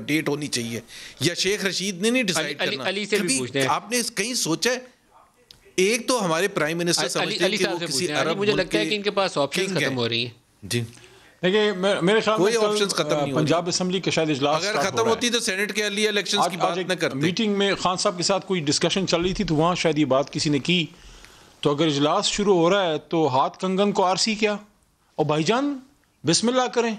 ڈیٹ ہونی چاہیے, یا شیخ رشید نے نہیں ڈیسائیڈ کرنا. علی سے بھی پوچھتے ہیں, آپ نے کہیں سوچا ہے؟ ایک تو ہمارے پرائم منسٹر سمجھتے ہیں کہ وہ کسی عرب مجھے لگتا ہے کہ ان کے پاس آپشنز ختم ہو رہی ہیں. جی دیکھیے میرے خیال کوئی آپشنز ختم نہیں ہوتی. پنجاب اسمبلی کا شاید اجلاس اگر ختم ہوتی تو سینٹ کے لیے الیکشنز کی بات نہ کرتے. میٹنگ میں خان صاحب کے ساتھ کوئی ڈسکشن چل رہی تھی تو وہاں شاید یہ بات کسی نے کی, تو اگر اجلاس شروع ہو رہا ہے تو ہاتھ کنگن کو آرسی کیا اور بھائی جان بسم اللہ کریں.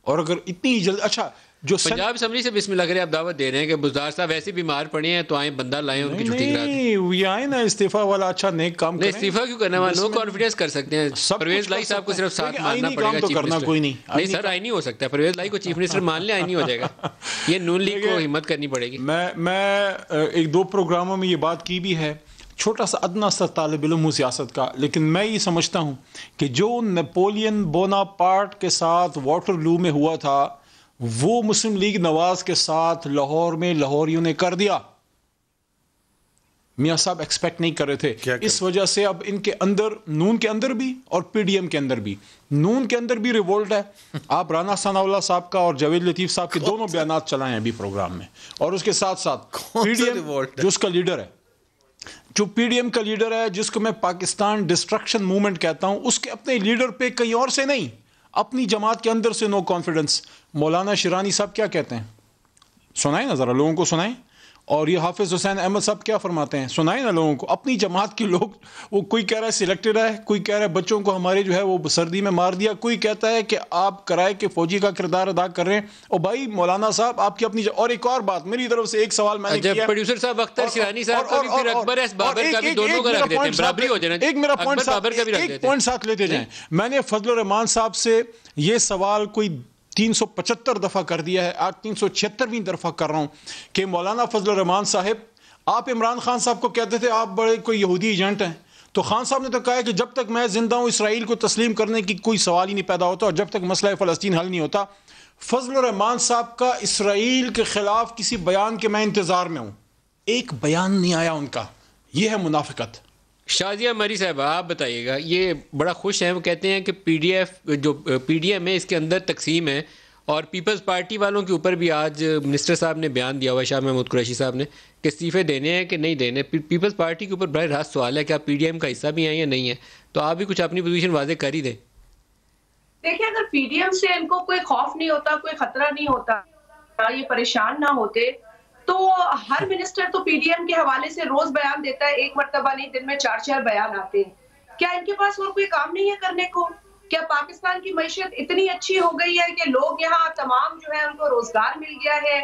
اور اگر اتنی جلد اچھا جو پنجاب اسمبلی سے بسم اللہ کریں, آپ دعوت دے رہے ہیں کہ بزدار صاحب ویسے بیمار پڑے ہیں تو آئیں بندہ لائیں ان کی چھٹی کرا دیں. یہ آئے نا استعفیٰ والا اچھا نیک کام کریں. استعفیٰ کیوں کرنا ہے, نو کانفیڈنس کر سکتے ہیں. پرویز لائی صاحب کو صرف ساتھ ماننا پڑے گا. چیف منسٹر کوئی نہیں, نہیں سر آئی نہیں ہو سکتا. پرویز لائی کو چیف منسٹر مان لیں آئی نہیں ہو جائے گا. یہ نون لیگ کو ہمت کرنی پڑے گی. میں 1-2 پروگراموں میں یہ بات کی بھی ہے, چھوٹا سا ادنا سا طالب علم ہوں سیاست کا, لیکن میں یہ سمجھتا ہوں کہ جو نیپولین بوناپارٹ کے ساتھ واٹر لو میں ہوا تھا وہ مسلم لیگ نواز کے ساتھ لاہور میں لاہوریوں نے کر دیا. میاں صاحب ایکسپیکٹ نہیں کر رہے تھے. اس وجہ سے اب ان کے اندر, نون کے اندر بھی اور پی ڈی ایم کے اندر بھی, نون کے اندر بھی ریوولٹ ہے. آپ رانا ثناء اللہ صاحب کا اور جاوید لطیف صاحب کے دونوں بیانات چلائیں ابھی پروگرام میں, اور اس کے ساتھ ساتھ پی ڈی ایم جو اس کا لیڈر ہے, جو پی ڈی ایم کا لیڈر ہے جس کو میں پاکستان ڈسٹرکشن موومنٹ کہتا ہوں, اس کے اپنے لیڈر پہ کہیں اور سے نہیں, اپنی جماعت کے اندر سے نو کانفیڈنس. مولانا شیرانی صاحب کیا کہتے ہیں, سنائیں نا ذرا, لوگوں کو سنائیں. اور یہ حافظ حسین احمد صاحب کیا فرماتے ہیں, سنائیں نا لوگوں کو. اپنی جماعت کے لوگ, وہ کوئی کہہ رہا ہے سلیکٹڈ ہے, کوئی کہہ رہا ہے بچوں کو ہمارے جو ہے وہ سردی میں مار دیا, کوئی کہتا ہے کہ آپ کرائے کے فوجی کا کردار ادا کر رہے ہیں. اور بھائی مولانا صاحب آپ کی اپنی اور ایک اور بات میری طرف سے ایک سوال میں نے کیا, پروڈیوسر صاحب اختر شیرانی صاحب کا بھی پھر اکبر ایس بابر کا بھی دونوں کا رکھ دیتے ہیں, برابری ہو جائے نا. ایک میرا پوائنٹ ساتھ لیتے جائیں. میں نے فضل الرحمان صاحب سے یہ سوال کوئی 375 دفعہ کر دیا ہے, آج 376ویں دفعہ کر رہا ہوں کہ مولانا فضل الرحمان صاحب, آپ عمران خان صاحب کو کہتے تھے آپ بڑے کوئی یہودی ایجنٹ ہیں, تو خان صاحب نے تو کہا ہے کہ جب تک میں زندہ ہوں اسرائیل کو تسلیم کرنے کی کوئی سوال ہی نہیں پیدا ہوتا, اور جب تک مسئلہ فلسطین حل نہیں ہوتا. فضل الرحمان صاحب کا اسرائیل کے خلاف کسی بیان کے میں انتظار میں ہوں, ایک بیان نہیں آیا ان کا. یہ ہے منافقت. شازیہ مری صاحب آپ بتائیے گا, یہ بڑا خوش ہیں, وہ کہتے ہیں کہ پی ڈی ایم ہے اس کے اندر تقسیم ہے, اور پیپلز پارٹی والوں کے اوپر بھی آج منسٹر صاحب نے بیان دیا ہوا ہے, شاہ محمود قریشی صاحب نے, کہ استعفے دینے ہیں کہ نہیں دینے. پیپلز پارٹی کے اوپر براہ راست سوال ہے کہ آپ پی ڈی ایم کا حصہ بھی ہیں یا نہیں ہے, تو آپ بھی کچھ اپنی پوزیشن واضح کر ہی دیں. دیکھیں اگر پی ڈی ایم سے ان کو کوئی خوف نہیں ہوتا, کوئی خطرہ نہیں ہوتا, یہ پریشان نہ ہوتے, تو ہر منسٹر تو پی ڈی ایم کے حوالے سے روز بیان دیتا ہے, ایک مرتبہ نہیں دن میں 4 بیان آتے ہیں. کیا ان کے پاس اور کوئی کام نہیں ہے کرنے کو؟ کیا پاکستان کی معیشت اتنی اچھی ہو گئی ہے کہ لوگ یہاں تمام جو ہے ان کو روزگار مل گیا ہے,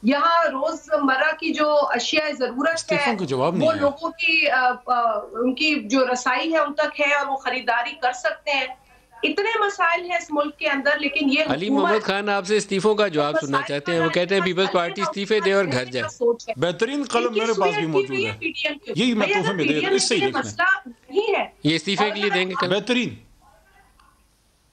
یہاں روز مرہ کی جو اشیاء ضرورت ہے وہ لوگوں کی ان کی جو رسائی ہے ان تک ہے, اور وہ خریداری کر سکتے ہیں. اتنے مسائل ہیں اس ملک کے اندر, لیکن یہ علی محمد خان آپ سے استعفوں کا جواب سننا چاہتے ہیں. وہ کہتے ہیں پیپلز پارٹی استعفے دے اور گھر جائے. بہترین قلم میرے پاس بھی موجود ہے, یہی میں تحفے میں دے دوں, اس سے ہی دیکھنا یہ استعفے کے لیے دیں گے قلم بہترین.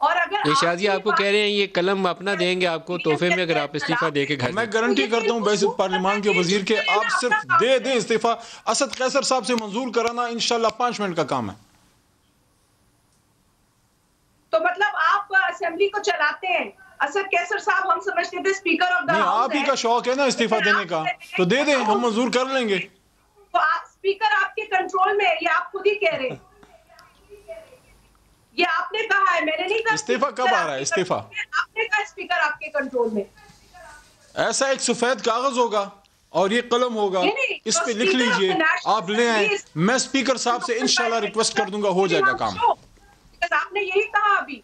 اور اگر یہ شازیہ آپ کو کہہ رہے ہیں یہ قلم اپنا دیں گے آپ کو تحفے میں اگر آپ استعفیٰ دے کے گھر. میں گارنٹی کرتا ہوں بحیثیت پارلیمان کے وزیر کے, آپ صرف دے دیں استعفیٰ. اسد قیصر صاحب سے منظور کرانا انشاءاللہ 5 منٹ کا کام ہے. تو مطلب آپ اسمبلی کو چلاتے ہیں. اسد قیصر صاحب ہم سمجھتے تھے اسپیکر آف دا ہاؤس آپ ہی کا شوق ہے نا استعفیٰ دینے کا, تو دے دیں, ہم منظور کر لیں گے. تو اسپیکر آپ کے کنٹرول میں ہے, یہ آپ خود ہی کہہ رہے ہیں, یہ آپ نے کہا ہے, میں نے نہیں کہا. استعفیٰ کب آ رہا ہے استعفیٰ؟ آپ نے کہا اسپیکر آپ کے کنٹرول میں. ایسا ایک سفید کاغذ ہوگا اور یہ قلم ہوگا, اس پہ لکھ لیجئے, آپ لے آئیں, میں اسپیکر صاحب سے انشاءاللہ ریکویسٹ کر دوں گا, ہو جائے گا کام. آپ نے یہی کہا ابھی.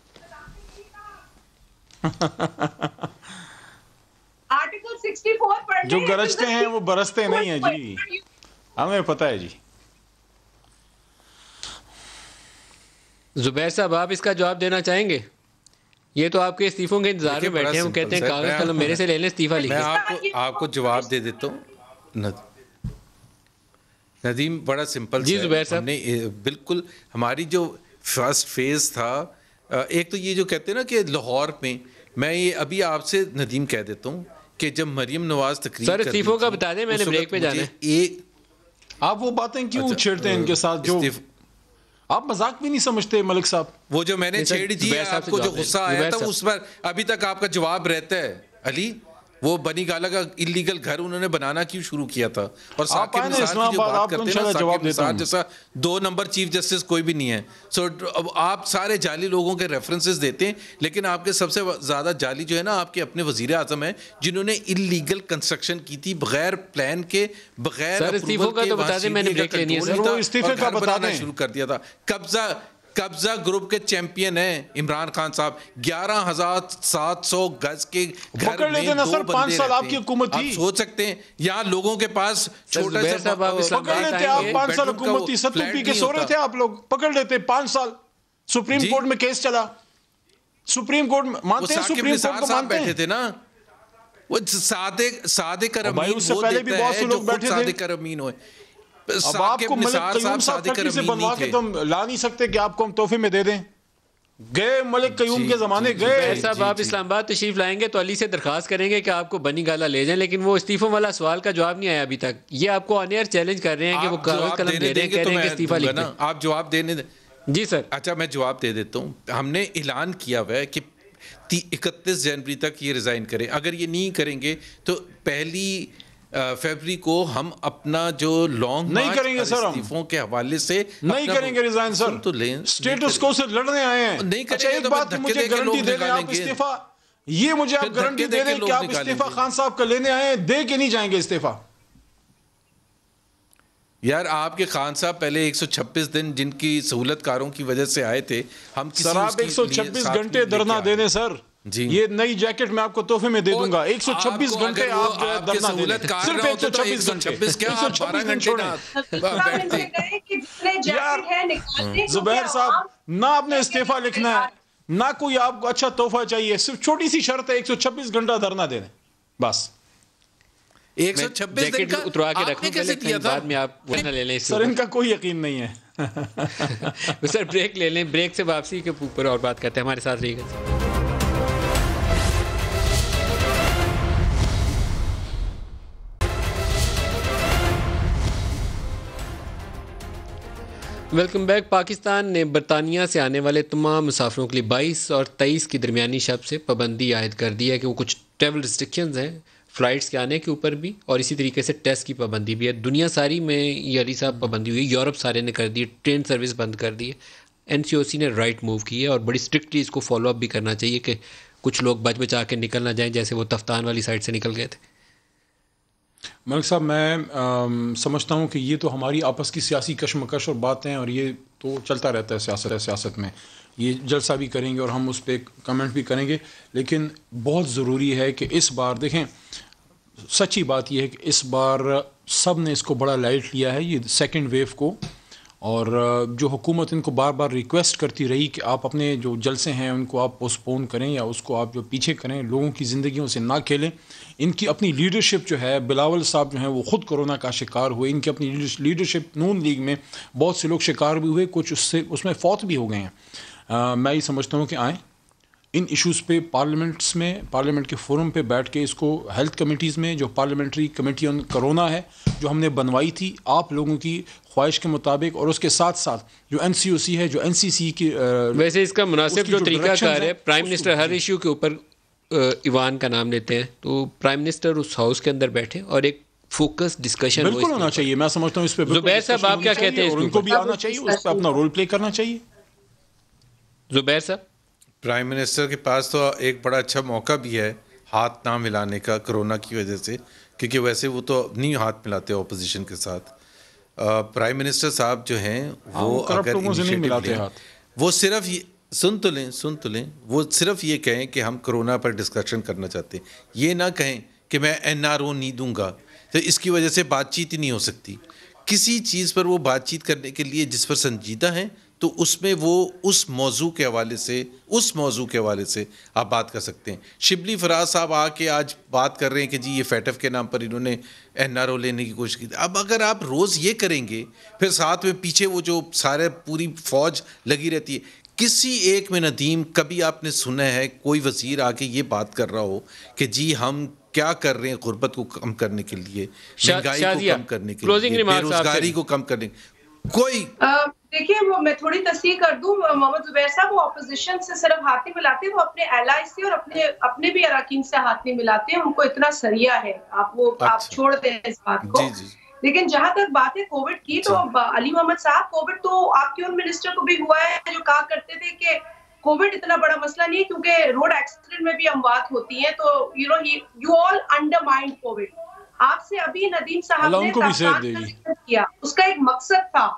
آرٹیکل 64 پڑھنے جو گرجتے ہیں وہ برستے نہیں ہیں جی, ہمیں پتہ ہے جی. زبیر صاحب آپ اس کا جواب دینا چاہیں گے؟ یہ تو آپ کے استعفوں کے انتظار میں بیٹھے ہیں, وہ کہتے ہیں کاغذ قلم میرے سے لے لیں, استعفیٰ لکھیں. میں آپ کو جواب دے دیتا ہوں ندیم, بڑا سمپل. جی زبیر صاحب, بالکل ہماری جو فرسٹ فیز تھا, ایک تو یہ جو کہتے ہیں نا کہ لاہور میں یہ ابھی آپ سے ندیم کہہ دیتا ہوں کہ جب مریم نواز تقریر سر استعفوں کا بتا دیں, میں نے بریک پہ جانا ہے. آپ وہ باتیں کیوں چھیڑتے ہیں ان کے ساتھ, جو آپ مذاق بھی نہیں سمجھتے ملک صاحب. وہ جو میں نے چھیڑ دی آپ کو, جو غصہ آیا تھا اس پر ابھی تک آپ کا جواب رہتا ہے. علی وہ بنی گالا کا اللیگل گھر انہوں نے بنانا کیوں شروع کیا تھا, اور ثاقب نثار کی جو بات کرتے ہیں نا, ثاقب نثار جیسا 2 نمبر چیف جسٹس کوئی بھی نہیں ہے. سو آپ سارے جعلی لوگوں کے ریفرنسز دیتے ہیں, لیکن آپ کے سب سے زیادہ جعلی جو ہے نا آپ کے اپنے وزیر اعظم ہیں, جنہوں نے اللیگل کنسٹرکشن کی تھی بغیر پلان کے, بغیر استعفوں کا تو بتا دیں, میں نے بریک لینی ہے سر. استعفے کا بتانا شروع کر دیا تھا. قبضہ گروپ کے چیمپئن ہیں عمران خان صاحب, 11,700 گز کے گھر میں 2 بندے رہتے ہیں. آپ سوچ سکتے ہیں یہاں لوگوں کے پاس چھوٹا سا پکڑ لیتے آپ 5 سال حکومت تھی, ستو پی کے سو رہے تھے آپ لوگ, پکڑ لیتے 5 سال. سپریم کورٹ میں کیس چلا, سپریم کورٹ مانتے ہیں, سپریم کورٹ کو مانتے ہیں. بیٹھے تھے نا وہ سادے کرمین, وہ دیتا ہے جو خود سادے کرمین ہوئے. اب آپ کو ملک قیوم صاحب فیکٹری سے بنوا کے تم لا نہیں سکتے کہ آپ کو ہم تحفے میں دے دیں. گئے ملک قیوم کے زمانے گئے. صاحب آپ اسلام آباد تشریف لائیں گے تو علی سے درخواست کریں گے کہ آپ کو بنی گالا لے جائیں, لیکن وہ استعفوں والا سوال کا جواب نہیں آیا ابھی تک. یہ آپ کو آن ایئر چیلنج کر رہے ہیں کہ وہ کاغذ قلم دے رہے ہیں, کہہ رہے ہیں کہ استعفیٰ لکھ دیں. آپ جواب دینے دیں. جی سر. اچھا میں جواب دے دیتا ہوں. ہم نے اعلان کیا ہوا ہے کہ 31 جنوری تک یہ ریزائن کریں. اگر یہ نہیں کریں گے تو 1 فیبری کو ہم اپنا جو لانگ نہیں کریں گے سر, استعفوں کے حوالے سے نہیں کریں گے ریزائن سر. تو لیں, اسٹیٹس کو سے لڑنے آئے ہیں. نہیں اچھا ایک بات مجھے گارنٹی دے دیں آپ استعفیٰ, یہ مجھے آپ گارنٹی دے دیں کہ آپ استعفیٰ خان صاحب کا لینے آئے ہیں, دے کے نہیں جائیں گے استعفیٰ. یار آپ کے خان صاحب پہلے 126 دن جن کی سہولت کاروں کی وجہ سے آئے تھے، ہم سر آپ 126 گھنٹے دھرنا دے دیں سر، جی یہ نئی جیکٹ میں آپ کو تحفے میں دے دوں گا. 126 گھنٹے آپ جو ہے دھرنا دے دیں، صرف 126 گھنٹے. 126 دن چھوڑیں یار. زبیر صاحب نہ آپ نے استعفیٰ لکھنا ہے، نہ کوئی آپ کو اچھا تحفہ چاہیے، صرف چھوٹی سی شرط ہے 126 گھنٹہ دھرنا دے دیں بس. 126 دن کا اتروا کے آپ نے رکھوں کیسے کیا تھا؟ بعد میں آپ وہ نہ لے لیں. سر ان کا کوئی یقین نہیں ہے. سر بریک لے لیں، بریک سے واپسی کے اوپر اور بات کرتے ہیں. ہمارے ساتھ رہیے گا. Welcome back. پاکستان نے برطانیہ سے آنے والے تمام مسافروں کے لیے 22 اور 23 کی درمیانی شب سے پابندی عائد کر دی ہے کہ وہ کچھ ٹریول ریسٹرکشنز ہیں فلائٹس کے آنے کے اوپر بھی، اور اسی طریقے سے ٹیسٹ کی پابندی بھی ہے. دنیا ساری میں یہ علی صاحب پابندی ہوئی، یورپ سارے نے کر دی ہے، ٹرین سروس بند کر دی ہے. NCOC نے رائٹ موو کی ہے اور بڑی اسٹرکٹلی اس کو فالو اپ بھی کرنا چاہیے کہ کچھ لوگ بچ بچا کے نکل نہ جائیں جیسے وہ تفتان والی سائڈ سے نکل گئے تھے. ملک صاحب میں سمجھتا ہوں کہ یہ تو ہماری آپس کی سیاسی کشمکش اور باتیں ہیں، اور یہ تو چلتا رہتا ہے سیاست میں. یہ جلسہ بھی کریں گے اور ہم اس پہ کمنٹ بھی کریں گے، لیکن بہت ضروری ہے کہ اس بار دیکھیں، سچی بات یہ ہے کہ اس بار سب نے اس کو بڑا لائٹ لیا ہے یہ سیکنڈ ویو کو، اور جو حکومت ان کو بار بار ریکویسٹ کرتی رہی کہ آپ اپنے جو جلسے ہیں ان کو آپ پوسٹ پون کریں یا اس کو آپ جو پیچھے کریں، لوگوں کی زندگیوں سے نہ کھیلیں. ان کی اپنی لیڈرشپ جو ہے، بلاول صاحب جو ہیں وہ خود کورونا کا شکار ہوئے، ان کی اپنی لیڈرشپ نون لیگ میں بہت سے لوگ شکار بھی ہوئے، کچھ اس میں فوت بھی ہو گئے ہیں. میں یہ سمجھتا ہوں کہ آئیں ان ایشوز پہ پارلیمنٹس میں، پارلیمنٹ کے فورم پہ بیٹھ کے اس کو ہیلتھ کمیٹیز میں، جو پارلیمنٹری کمیٹی آن کرونا ہے جو ہم نے بنوائی تھی آپ لوگوں کی خواہش کے مطابق، اور اس کے ساتھ ساتھ جو NCOC ہے، جو NCC کی ویسے اس کا مناسب جو طریقہ کار ہے، پرائم منسٹر ہر ایشو کے اوپر ایوان کا نام لیتے ہیں، تو پرائم منسٹر اس ہاؤس کے اندر بیٹھے اور ایک فوکس ڈسکشن بالکل ہونا چاہیے. میں سمجھتا ہوں اس پہ زبیر صاحب آپ کیا کہتے ہیں؟ ان کو بھی آنا چاہیے، اس پہ اپنا رول پلے کرنا چاہیے. زبیر صاحب، پرائم منسٹر کے پاس تو ایک بڑا اچھا موقع بھی ہے ہاتھ نہ ملانے کا کرونا کی وجہ سے، کیونکہ ویسے وہ تو نہیں ہاتھ ملاتے اپوزیشن کے ساتھ. پرائم منسٹر صاحب جو ہیں وہ اگر وہ صرف سن تو لیں وہ صرف یہ کہیں کہ ہم کرونا پر ڈسکشن کرنا چاہتے ہیں، یہ نہ کہیں کہ میں NRO نہیں دوں گا، تو اس کی وجہ سے بات چیت ہی نہیں ہو سکتی. کسی چیز پر وہ بات چیت کرنے کے لیے جس پر سنجیدہ ہیں تو اس میں وہ اس موضوع کے حوالے سے آپ بات کر سکتے ہیں. شبلی فراز صاحب آ کے آج بات کر رہے ہیں کہ جی یہ FATF کے نام پر انہوں نے NRO لینے کی کوشش کی. اب اگر آپ روز یہ کریں گے، پھر ساتھ میں پیچھے وہ جو سارے پوری فوج لگی رہتی ہے، کسی ایک میں ندیم کبھی آپ نے سنا ہے کوئی وزیر آ کے یہ بات کر رہا ہو کہ جی ہم کیا کر رہے ہیں غربت کو کم کرنے کے لیے، مہنگائی کو کم کرنے کے لیے، بے روزگاری کو کم کرنے کوئی دیکھیے وہ میں تھوڑی تصحیح کر دوں محمد زبیر صاحب، وہ اپوزیشن سے صرف ہاتھ نہیں ملاتے، وہ اپنے ایلائی سے اور اپنے بھی اراکین سے ہاتھ نہیں ملاتے، ان کو اتنا سریا ہے. آپ چھوڑ دیں اس بات کو. لیکن جہاں تک بات ہے کووڈ کی، تو علی محمد صاحب کووڈ تو آپ کے ان منسٹر کو بھی ہوا ہے جو کہا کرتے تھے کہ کووڈ اتنا بڑا مسئلہ نہیں ہے کیونکہ روڈ ایکسیڈنٹ میں بھی اموات ہوتی ہیں، تو یو آل انڈرمائنڈ کووڈ. آپ سے ابھی ندیم صاحب نے کیا، اس کا ایک مقصد تھا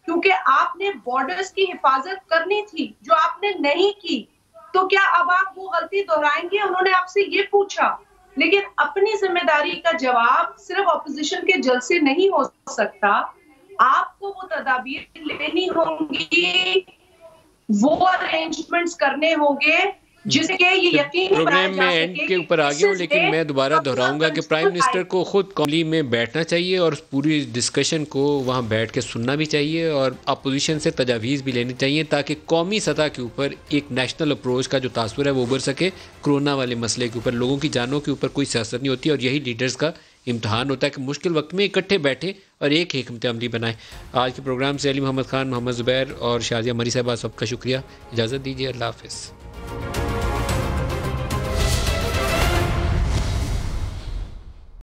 کیونکہ آپ نے بارڈرز کی حفاظت کرنی تھی جو آپ نے نہیں کی. تو کیا اب آپ وہ غلطی دہرائیں گے؟ انہوں نے آپ سے یہ پوچھا، لیکن اپنی ذمہ داری کا جواب صرف اپوزیشن کے جلسے نہیں ہو سکتا. آپ کو وہ تدابیر لینی ہوں گی، وہ ارینجمنٹس کرنے ہوں گے جس کے یہ یقین پروگرام میں اینڈ کے اوپر آ گیا ہوں، لیکن میں دوبارہ دہراؤں گا کہ پرائم منسٹر کو خود قومی میں بیٹھنا چاہیے اور پوری ڈسکشن کو وہاں بیٹھ کے سننا بھی چاہیے اور اپوزیشن سے تجاویز بھی لینی چاہیے تاکہ قومی سطح کے اوپر ایک نیشنل اپروچ کا جو تاثر ہے وہ ابھر سکے. کرونا والے مسئلے کے اوپر لوگوں کی جانوں کے اوپر کوئی سیاست نہیں ہوتی، اور یہی لیڈرز کا امتحان ہوتا ہے کہ مشکل وقت میں اکٹھے بیٹھے اور ایک حکمت عملی بنائیں. آج کے پروگرام سے علی محمد خان، محمد زبیر اور شازیہ مری صاحبہ سب کا شکریہ. اجازت دیجیے، اللہ حافظ.